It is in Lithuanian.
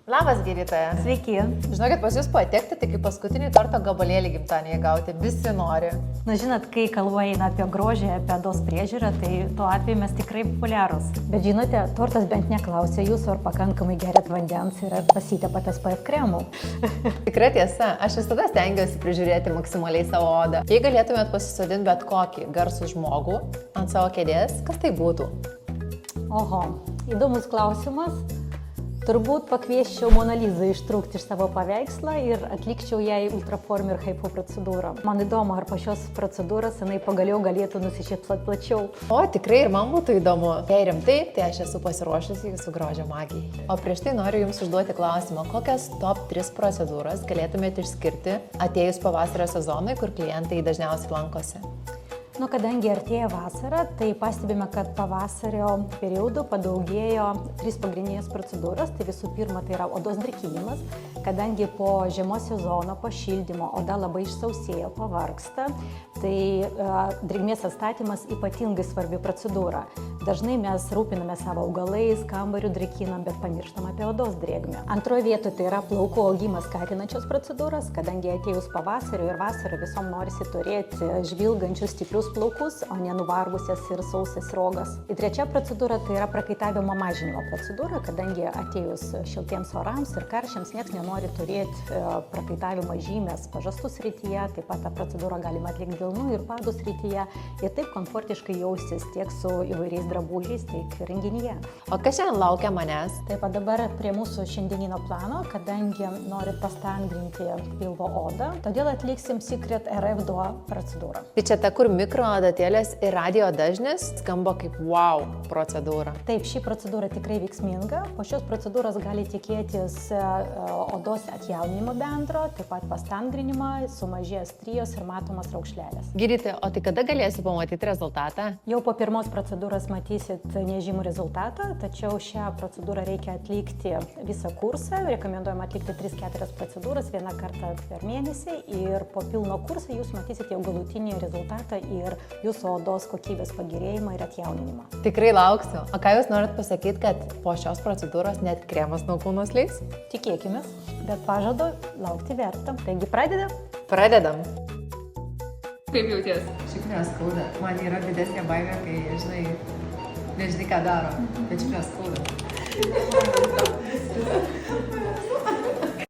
Labas, gydytoja. Sveiki. Žinokit, pas jūs patekti, tai kaip paskutinį torto gabalėlį gimtadienį gauti. Visi nori. Na, žinot, kai kalba eina apie grožį, apie odos priežiūrą, tai tuo atveju mes tikrai populiarūs. Bet žinote, tortas bent neklausė jūsų, ar pakankamai geriat vandens ir ar pasitepat SPF kremų. Tikrai tiesa, aš visada stengiuosi prižiūrėti maksimaliai savo odą. Jei galėtumėt pasisodinti bet kokį garsų žmogų ant savo kėdės, kas tai būtų? Oho, įdomus klausimas. Turbūt pakviesčiau Mona Lizą ištrūkti iš savo paveikslą ir atlikčiau jai ultraform ir hypo procedūrą. Man įdomu, ar po šios procedūros jinai pagaliau galėtų nusišypsoti plačiau. O, tikrai ir man būtų įdomu. Jei rimtai, tai aš esu pasiruošusi jūsų grožio magijai. O prieš tai noriu jums užduoti klausimą, kokias top 3 procedūras galėtumėte išskirti atėjus pavasario sezonui, kur klientai dažniausiai lankosi? Nu, kadangi artėja vasara, tai pastebime, kad pavasario periodu padaugėjo 3 pagrindinės procedūros. Tai visų pirma, tai yra odos drėkinimas, kadangi po žiemos sezono, po šildymo oda labai išsausėjo, pavargsta, tai drėgmės atstatymas ypatingai svarbi procedūra. Dažnai mes rūpiname savo augalais, kambarių drėkinam, bet pamirštam apie odos drėgmę. Antroje vietoje tai yra plaukų augimą skatinančios procedūros, kadangi atėjus pavasario ir vasarą visom norisi turėti žvilgančius stiprius plaukus, o ne nuvargusias ir sausas rogas. Ir trečia procedūra tai yra prakaitavimo mažinimo procedūra, kadangi atėjus šiltiems orams ir karščiams nieks nenori turėti prakaitavimo žymės pažastų srityje, taip pat tą procedūrą galima atlikti delnų ir padų srityje ir taip komfortiškai jaustis tiek su įvairiais drabužiais, tiek renginyje. O kas šiandien laukia manęs? Taip pat dabar prie mūsų šiandieninio plano, kadangi norit pastangrinti pilvo odą, todėl atliksim Secret RF2 procedūrą. Tai čia ta, kur mikroadatėlės ir radio dažnis skamba kaip wow procedūra. Taip, ši procedūra tikrai veiksminga. Po šios procedūros gali tikėtis odos atjauninimo bendro, taip pat pastangrinimą, sumažės strijos ir matomas raukšlelės. Gydytoja, o tai kada galėsiu pamatyti rezultatą? Jau po pirmos procedūros matysit nežymų rezultatą, tačiau šią procedūrą reikia atlikti visą kursą. Rekomenduojama atlikti 3-4 procedūras vieną kartą per mėnesį ir po pilno kurso jūs matysit jau galutinį rezultatą ir jūsų odos kokybės pagerėjimą ir atjauninimą. Tikrai lauksiu. O ką jūs norit pasakyti, kad po šios procedūros net kremas nuo kūno sleis? Tikėkimės, bet pažadu laukti verta. Taigi Pradedam. Kaip jauties? Šiaip neskauda. Man yra didesnė baimė, kai, nežinai, ką daro. Bet šiaip neskauda.